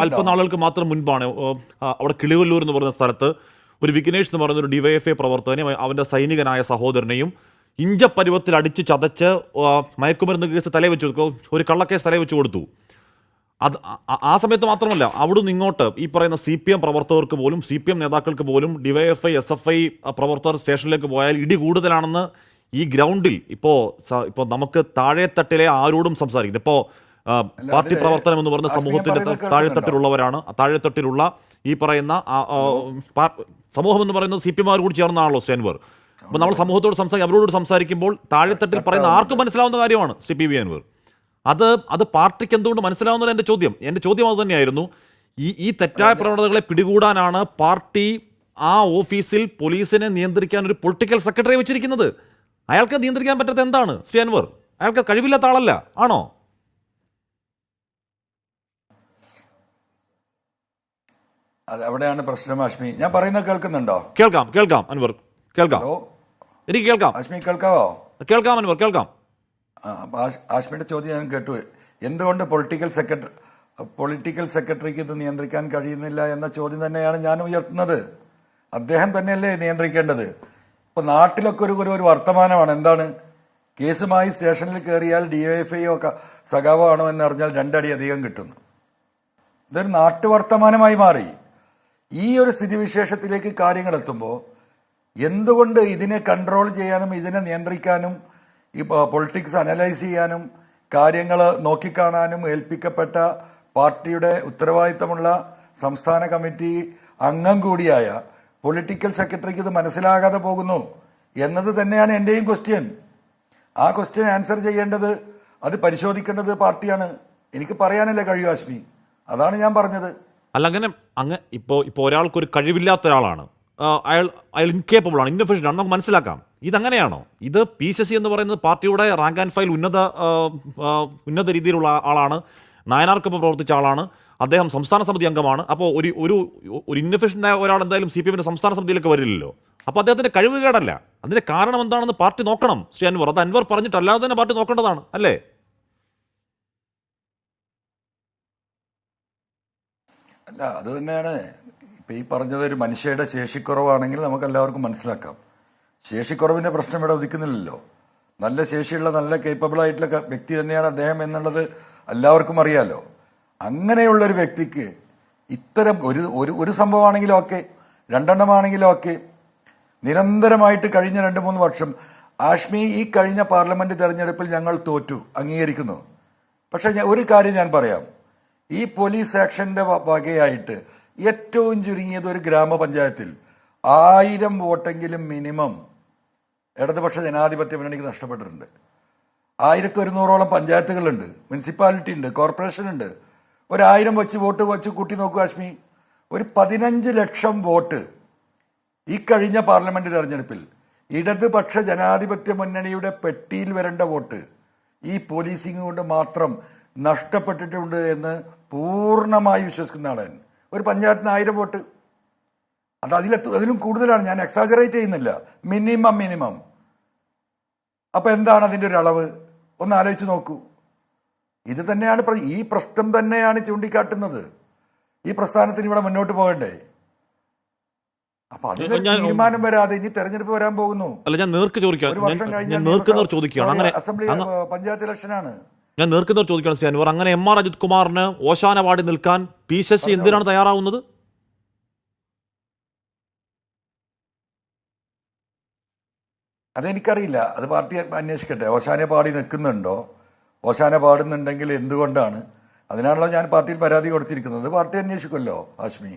അല്പനാളുകൾക്ക് മാത്രം മുൻപാണ് അവിടെ കിളികൊല്ലൂർ എന്ന് പറയുന്ന സ്ഥലത്ത് ഒരു വിഘ്നേഷ് എന്ന് പറയുന്ന ഒരു ഡിവൈഎഫ്ഐ പ്രവർത്തകനെയും അവൻ്റെ സൈനികനായ സഹോദരനെയും ഇഞ്ചപ്പരുവത്തിൽ അടിച്ച് ചതച്ച് മയക്കുമരുന്ന് കേസ് തലവെച്ച് ഒരു കള്ളക്കേസ് തലവെച്ച് കൊടുത്തു. അത് ആ സമയത്ത് മാത്രമല്ല, അവിടുന്ന് ഇങ്ങോട്ട് ഈ പറയുന്ന CPM പ്രവർത്തകർക്ക് പോലും CPM നേതാക്കൾക്ക് പോലും ഡിവൈഎഫ്ഐ SFI പ്രവർത്തകർ സ്റ്റേഷനിലേക്ക് പോയാൽ ഇടി കൂടുതലാണെന്ന് ഈ ഗ്രൗണ്ടിൽ ഇപ്പോൾ നമുക്ക് താഴെത്തട്ടിലെ ആരോടും സംസാരിക്കുന്നത്. ഇപ്പോൾ പാർട്ടി പ്രവർത്തനം എന്ന് പറയുന്ന സമൂഹത്തിൻ്റെ താഴെത്തട്ടിലുള്ളവരാണ്. താഴെത്തട്ടിലുള്ള ഈ പറയുന്ന സമൂഹം എന്ന് പറയുന്നത് CPM കൂടി ചേർന്നാണല്ലോ സ്റ്റേൻവർ. അപ്പോൾ നമ്മൾ സമൂഹത്തോട് അവരോട് സംസാരിക്കുമ്പോൾ താഴെത്തട്ടിൽ പറയുന്ന ആർക്കും മനസ്സിലാവുന്ന കാര്യമാണ് ശ്രീ PV അൻവർ. അത് പാർട്ടിക്ക് എന്തുകൊണ്ട് മനസ്സിലാവുന്നത് എൻ്റെ ചോദ്യം അത് തന്നെയായിരുന്നു. ഈ തെറ്റായ പ്രവണതകളെ പിടികൂടാനാണ് പാർട്ടി ആ ഓഫീസിൽ പോലീസിനെ നിയന്ത്രിക്കാൻ ഒരു പൊളിറ്റിക്കൽ സെക്രട്ടറി വെച്ചിരിക്കുന്നത്. അയാൾക്ക് നിയന്ത്രിക്കാൻ പറ്റാത്ത എന്താണ് ശ്രീ അൻവർ? അയാൾക്ക് കഴിവില്ലാത്ത ആളല്ല ആണോ? അവിടെയാണ് പ്രശ്നം. ആഷ്മി, ഞാൻ പറയുന്നത് കേൾക്കുന്നുണ്ടോ? കേൾക്കാം അൻവർ, കേൾക്കാം. എനിക്ക് കേൾക്കാം. ആഷ്മി കേൾക്കാവോ? കേൾക്കാം അൻവർ, കേൾക്കാം. ആഷ്മിയുടെ ചോദ്യം ഞാൻ കേട്ടു. എന്തുകൊണ്ട് പൊളിറ്റിക്കൽ സെക്രട്ടറിക്ക് ഇത് നിയന്ത്രിക്കാൻ കഴിയുന്നില്ല എന്ന ചോദ്യം തന്നെയാണ് ഞാൻ ഉയർത്തുന്നത്. അദ്ദേഹം തന്നെയല്ലേ നിയന്ത്രിക്കേണ്ടത്? ഇപ്പോൾ നാട്ടിലൊക്കെ ഒരു വർത്തമാനമാണ്. എന്താണ്? കേസുമായി സ്റ്റേഷനിൽ കയറിയാൽ DYFI ഒക്കെ സഖാവാണോ എന്നറിഞ്ഞാൽ 2 അടി അധികം കിട്ടുന്നു. ഇതൊരു നാട്ടുവർത്തമാനമായി മാറി. ഈ ഒരു സ്ഥിതിവിശേഷത്തിലേക്ക് കാര്യങ്ങൾ എത്തുമ്പോൾ എന്തുകൊണ്ട് ഇതിനെ കൺട്രോൾ ചെയ്യാനും ഇതിനെ നിയന്ത്രിക്കാനും ഇപ്പോൾ പൊളിറ്റിക്സ് അനലൈസ് ചെയ്യാനും കാര്യങ്ങൾ നോക്കിക്കാണാനും ഏൽപ്പിക്കപ്പെട്ട പാർട്ടിയുടെ ഉത്തരവാദിത്തമുള്ള സംസ്ഥാന കമ്മിറ്റി അംഗം കൂടിയായ പൊളിറ്റിക്കൽ സെക്രട്ടറിക്ക് ഇത് മനസ്സിലാകാതെ പോകുന്നു എന്നത് തന്നെയാണ് എൻ്റെയും ക്വസ്റ്റ്യൻ. ആ ക്വസ്റ്റ്യൻ ആൻസർ ചെയ്യേണ്ടത്, അത് പരിശോധിക്കേണ്ടത് പാർട്ടിയാണ്. എനിക്ക് പറയാനല്ലേ കഴിയൂ ആഷ്മി, അതാണ് ഞാൻ പറഞ്ഞത്. അല്ല, ഇപ്പോൾ ഒരാൾക്കൊരു കഴിവില്ലാത്ത ഒരാളാണ്, അയാൾ ഇൻകേപ്പബിൾ ആണ്, ഇൻഎഫിഷ്യൻ്റ് ആണ്, നമുക്ക് മനസ്സിലാക്കാം. ഇതങ്ങനെയാണോ? ഇത് PCC എന്ന് പറയുന്നത് പാർട്ടിയുടെ റാങ്ക് ആൻഡ് ഫയൽ ഉന്നത രീതിയിലുള്ള ആളാണ്, നായനാർക്കൊപ്പം പ്രവർത്തിച്ച ആളാണ്, അദ്ദേഹം സംസ്ഥാന സമിതി അംഗമാണ്. അപ്പോൾ ഒരു ഇൻഎഫിഷ്യൻ്റായ ഒരാൾ എന്തായാലും CPMൻ്റെ സംസ്ഥാന സമിതിയിലേക്ക് വരില്ലല്ലോ. അപ്പോൾ അദ്ദേഹത്തിൻ്റെ കഴിവുകേടല്ല, അതിൻ്റെ കാരണം എന്താണെന്ന് പാർട്ടി നോക്കണം ശ്രീ അൻവർ. അത് അൻവർ പറഞ്ഞിട്ടല്ലാതെ തന്നെ പാർട്ടി നോക്കേണ്ടതാണ്, അല്ലേ? അല്ല, അത് തന്നെയാണ് ഇപ്പം ഈ പറഞ്ഞത്. ഒരു മനുഷ്യയുടെ ശേഷിക്കുറവാണെങ്കിൽ നമുക്ക് എല്ലാവർക്കും മനസ്സിലാക്കാം. ശേഷിക്കുറവിൻ്റെ പ്രശ്നം ഇവിടെ ഉദിക്കുന്നില്ലല്ലോ. നല്ല ശേഷിയുള്ള, നല്ല കേപ്പബിൾ ആയിട്ടുള്ള വ്യക്തി തന്നെയാണ് അദ്ദേഹം എന്നുള്ളത് എല്ലാവർക്കും അറിയാലോ. അങ്ങനെയുള്ളൊരു വ്യക്തിക്ക് ഇത്തരം ഒരു സംഭവമാണെങ്കിലും ഓക്കെ, 2 എണ്ണമാണെങ്കിലും ഓക്കെ, നിരന്തരമായിട്ട് കഴിഞ്ഞ 2-3 വർഷം ആഷ്മി, ഈ കഴിഞ്ഞ പാർലമെൻറ്റ് തെരഞ്ഞെടുപ്പിൽ ഞങ്ങൾ തോറ്റു, അംഗീകരിക്കുന്നു. പക്ഷേ ഒരു കാര്യം ഞാൻ പറയാം. ഈ പോലീസ് ആക്ഷൻ്റെ വകയായിട്ട് ഏറ്റവും ചുരുങ്ങിയത് ഒരു ഗ്രാമപഞ്ചായത്തിൽ 1000 വോട്ടെങ്കിലും മിനിമം ഇടതുപക്ഷ ജനാധിപത്യ മുന്നണിക്ക് നഷ്ടപ്പെട്ടിട്ടുണ്ട്. 1100ഓളം പഞ്ചായത്തുകളുണ്ട്, മുനിസിപ്പാലിറ്റി ഉണ്ട്, കോർപ്പറേഷൻ ഉണ്ട്. 1000 വോട്ട് വെച്ച് കൂട്ടി നോക്കൂ ആഷ്മി, ഒരു 15 ലക്ഷം വോട്ട് ഈ കഴിഞ്ഞ പാർലമെൻറ്റ് തെരഞ്ഞെടുപ്പിൽ ഇടതുപക്ഷ ജനാധിപത്യ മുന്നണിയുടെ പെട്ടിയിൽ വരേണ്ട വോട്ട് ഈ പോലീസിംഗ് കൊണ്ട് മാത്രം നഷ്ടപ്പെട്ടിട്ടുണ്ട് എന്ന് പൂർണ്ണമായി വിശ്വസിക്കുന്ന ആളാണ്. ഒരു പഞ്ചായത്തിന് 1000 വോട്ട്, അതിലും കൂടുതലാണ്. ഞാൻ എക്സാജറേറ്റ് ചെയ്യുന്നില്ല. മിനിമം. അപ്പം എന്താണ് അതിൻ്റെ ഒരു അളവ്? ഒന്ന് ആലോചിച്ച് നോക്കൂ. ഇത് തന്നെയാണ് ഈ പ്രശ്നം തന്നെയാണ് ചൂണ്ടിക്കാട്ടുന്നത്. ഈ പ്രസ്ഥാനത്തിന് ഇവിടെ മുന്നോട്ട് പോകണ്ടേ? അപ്പൊ അതിന് തീരുമാനം വരാതെ ഇനി തെരഞ്ഞെടുപ്പ് വരാൻ പോകുന്നു. ഒരു വർഷം കഴിഞ്ഞാൽ അസംബ്ലി പഞ്ചായത്ത് ഇലക്ഷനാണ്. ഞാൻ നേർക്കുന്നവർ ചോദിക്കുകയാണ് ശ്രീ അൻവർ, അങ്ങനെ MR അജിത് കുമാറിന് ഓശാന പാടി നിൽക്കാൻ PCC എന്തിനാണ് തയ്യാറാവുന്നത്? അതെനിക്കറിയില്ല, അത് പാർട്ടി അന്വേഷിക്കട്ടെ. ഓശാന പാടി നിൽക്കുന്നുണ്ടോ, ഓശാന പാടുന്നുണ്ടെങ്കിൽ എന്തുകൊണ്ടാണ്? അതിനാണല്ലോ ഞാൻ പാർട്ടിയിൽ പരാതി കൊടുത്തിരിക്കുന്നത്. പാർട്ടി അന്വേഷിക്കുമല്ലോ ആഷ്മി.